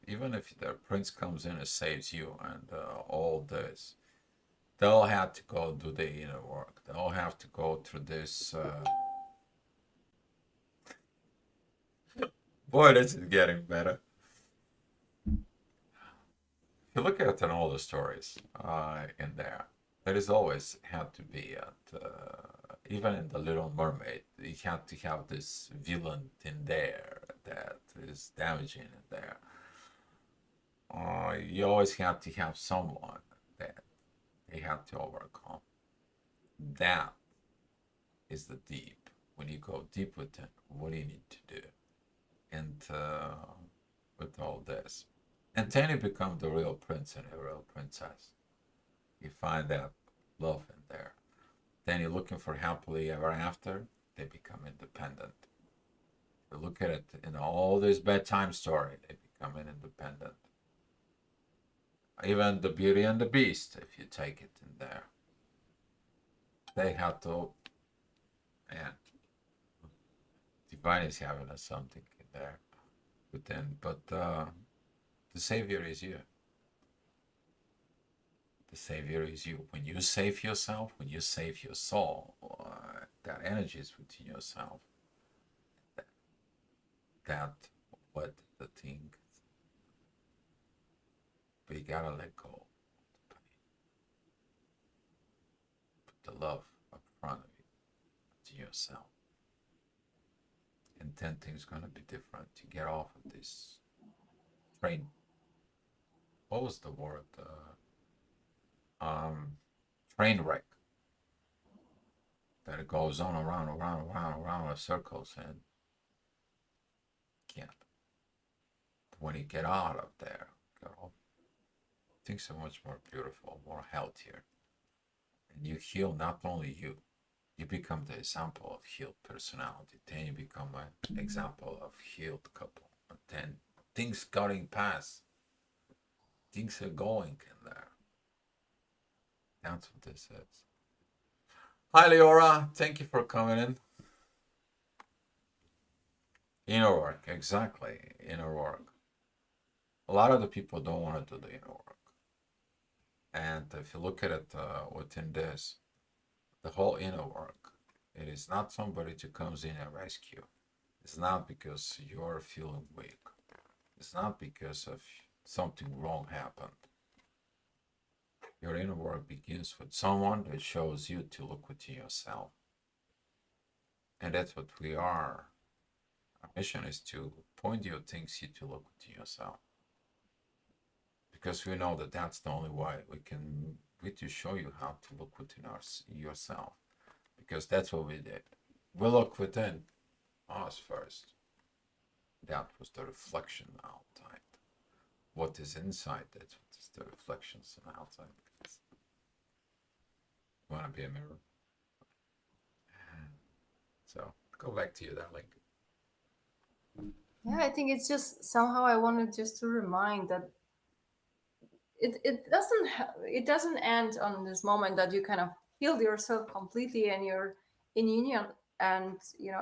even if the prince comes in and saves you and all this, they'll have to go do the inner work. They'll have to go through this. Boy, this is getting better. If you look at all the stories in there, there is always had to be even in the Little Mermaid, you had to have this villain in there that is damaging in there. You always have to have someone that they have to overcome. That is the deep. When you go deep with it, what do you need to do? And with all this. And then you become the real prince and a real princess. You find that love in there. Then you're looking for happily ever after, they become independent. You look at it in all this bedtime story, they become an independent. Even the Beauty and the Beast, if you take it in there, they have to, and divine is having a something in there within, but the savior is you. The savior is you. When you save yourself, when you save your soul, that energy is within yourself. That, that what the thing, but you gotta let go of the pain. Put the love up front of you to yourself, and then things gonna be different. You get off of this train. What was the word? Train wreck that it goes on around, around, around, around in circles and can't. When you get out of there, get off, things are much more beautiful, more healthier. And you heal not only you, you become the example of healed personality. Then you become an example of healed couple. And then things getting past, things are going in there. That's what this is. Hi, Leora. Thank you for coming in. Inner work, exactly. Inner work. A lot of the people don't want to do the inner work. And if you look at it within this, the whole inner work, it is not somebody to comes in and rescue. It's not because you're feeling weak. It's not because of something wrong happened. Your inner work begins with someone that shows you to look within yourself. And that's what we are. Our mission is to point you things you to look within yourself. Because we know that that's the only way we to show you how to look within yourself. Because that's what we did. We look within us first. That was the reflection outside. What is inside, that's what is the reflections on outside. You want to be a mirror? So go back to you, darling. Yeah, I think it's just somehow I wanted just to remind that it doesn't end on this moment that you kind of healed yourself completely and you're in union, and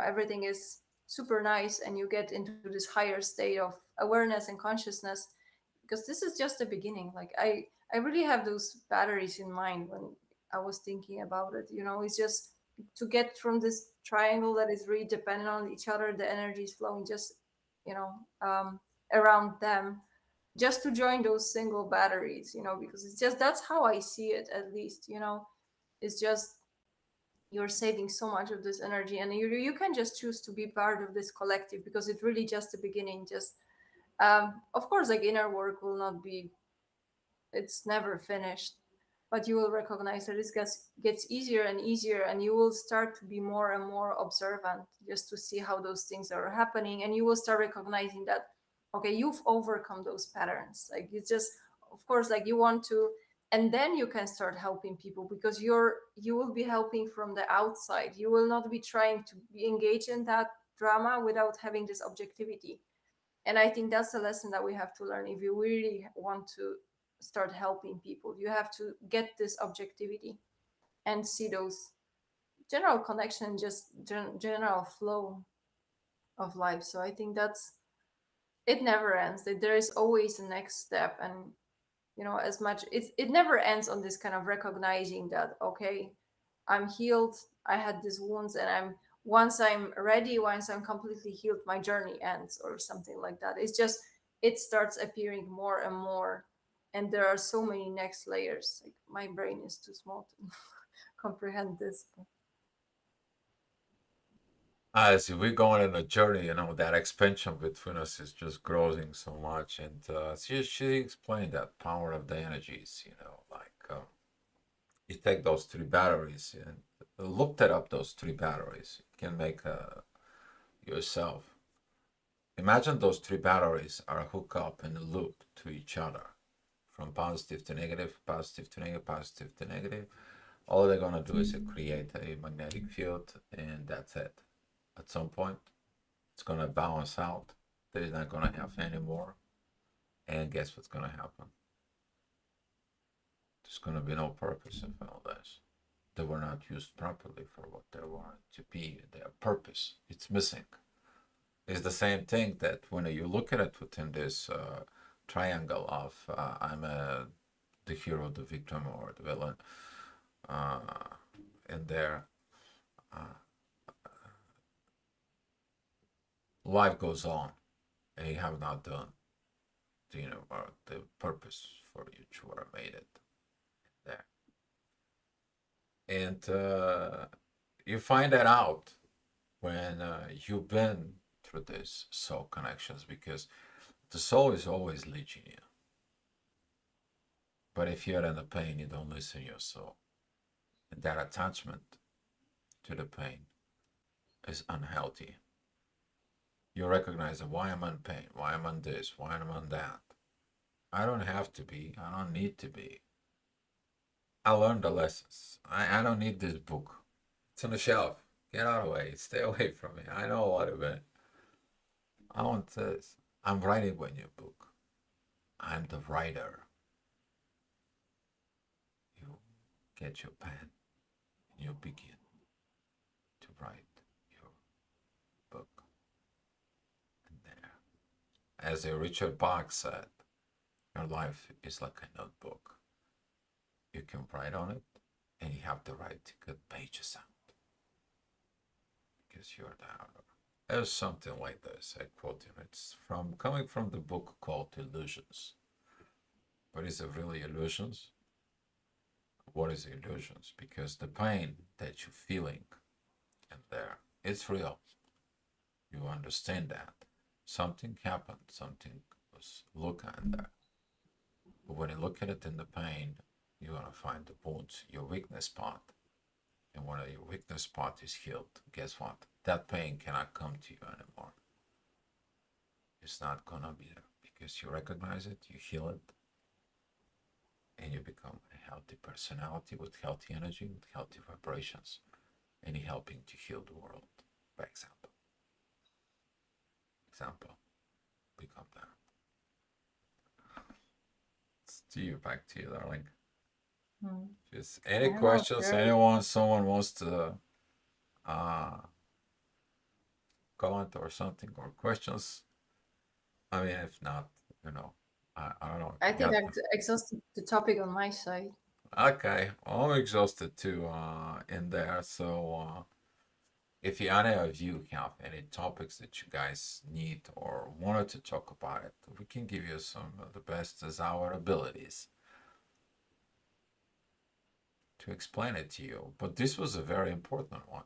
everything is super nice and you get into this higher state of awareness and consciousness, because this is just the beginning. Like I really have those batteries in mind when I was thinking about it. It's just to get from this triangle that is really dependent on each other, the energy is flowing just you know around them, just to join those single batteries, because it's just that's how I see it, at least. It's just you're saving so much of this energy, and you can just choose to be part of this collective, because it's really just the beginning. Just of course, like, inner work will not be, it's never finished, but you will recognize that it gets easier and easier, and you will start to be more and more observant, just to see how those things are happening, and you will start recognizing that, okay, you've overcome those patterns. Like, it's just, of course, like, you want to, and then you can start helping people, because you will be helping from the outside. You will not be trying to be engaged in that drama without having this objectivity. And I think that's a lesson that we have to learn. If you really want to start helping people, you have to get this objectivity and see those general connection, just general flow of life. So I think that's, it never ends. That there is always a next step. And as much, it never ends on this kind of recognizing that, okay, I'm healed, I had these wounds, and once I'm ready, once I'm completely healed, my journey ends, or something like that. It's just, it starts appearing more and more, and there are so many next layers. Like, my brain is too small to comprehend this. As we're going on a journey, that expansion between us is just growing so much. And she explained that power of the energies, like you take those three batteries looked it up, those three batteries. You can make yourself. Imagine those three batteries are hooked up in a loop to each other from positive to negative, positive to negative, positive to negative. All they're going to do is create a magnetic field, and that's it. At some point, it's going to balance out. They're not going to have any more. And guess what's going to happen? There's going to be no purpose in all this. They were not used properly for what they wanted to be. Their purpose, it's missing. It's the same thing that when you look at it within this triangle of the hero, the victim, or the villain, uh, and their life goes on, and you have not done the purpose for which you were made it there, and you find that out when you've been through these soul connections, because the soul is always leading you. But if you're in the pain, you don't listen to your soul. And that attachment to the pain is unhealthy. You recognize why I'm in pain, why I'm on this, why I'm on that. I don't have to be, I don't need to be. I learned the lessons. I don't need this book. It's on the shelf. Get out of the way. Stay away from me. I know what it meant. I want this. I'm writing a new book. I'm the writer. You get your pen and you begin to write your book. And there, as a Richard Bach said, your life is like a notebook. You can write on it and you have the right to cut pages out because you're the author. There's something like this. I quote him. It's from coming from the book called Illusions. But is it really illusions? What is illusions? Because the pain that you're feeling in there, it's real. You understand that. Something happened, something was looking in there. But when you look at it in the pain, you're gonna find the wounds, your weakness spot. And when your weakness spot is healed, guess what? That pain cannot come to you anymore. It's not gonna be there because you recognize it, you heal it, and you become a healthy personality with healthy energy, with healthy vibrations, and you're helping to heal the world. By example. Example. Become that. It's to you, back to you, darling. Hmm. Just I any don't know. questions? Anyone, someone wants to uh, comment or something or questions? I mean, if not, you know, I don't know if I you think got I them. exhausted the topic on my side. Okay, I'm exhausted too in there. So if you any of you have any topics that you guys need or wanted to talk about it, we can give you some of the best as our abilities to explain it to you. But this was a very important one.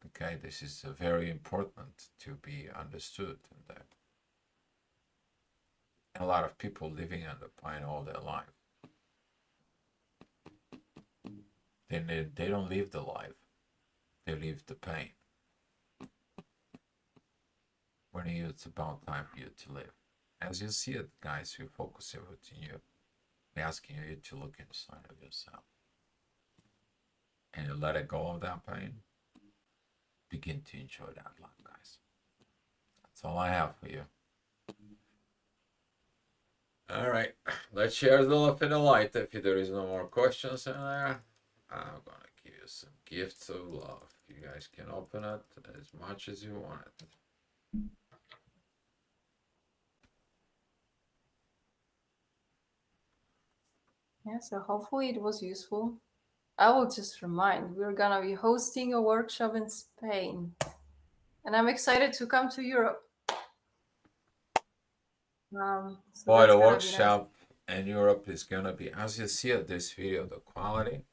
Okay, this is very important to be understood, and that a lot of people living on the planet all their life, they don't live the life, they live the pain. When it's about time for you to live, as you see it, guys, we focus everything you, we're asking you to look inside of yourself, and you let it go of that pain. Begin to enjoy that life, guys. That's all I have for you. All right, let's share the love and the light. If there is no more questions in there, I'm gonna give you some gifts of love. You guys can open it as much as you want it. Yeah, so hopefully it was useful. I will just remind we're gonna be hosting a workshop in Spain, and I'm excited to come to Europe. So Boy, that's the gonna be nice. workshop in Europe is gonna be, as you see at this video, the quality.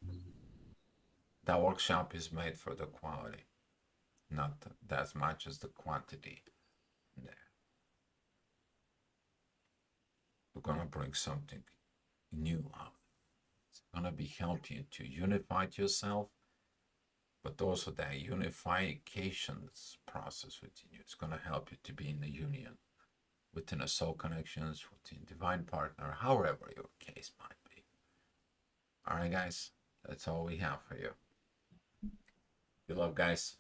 That workshop is made for the quality, not as much as the quantity. There, we're gonna bring something new out. It's gonna be helping you to unify yourself, but also that unifications process within you is gonna help you to be in the union within a soul connections, within divine partner, however your case might be. All right, guys, that's all we have for you. Good luck, guys.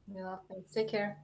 Yeah, thanks. Take care.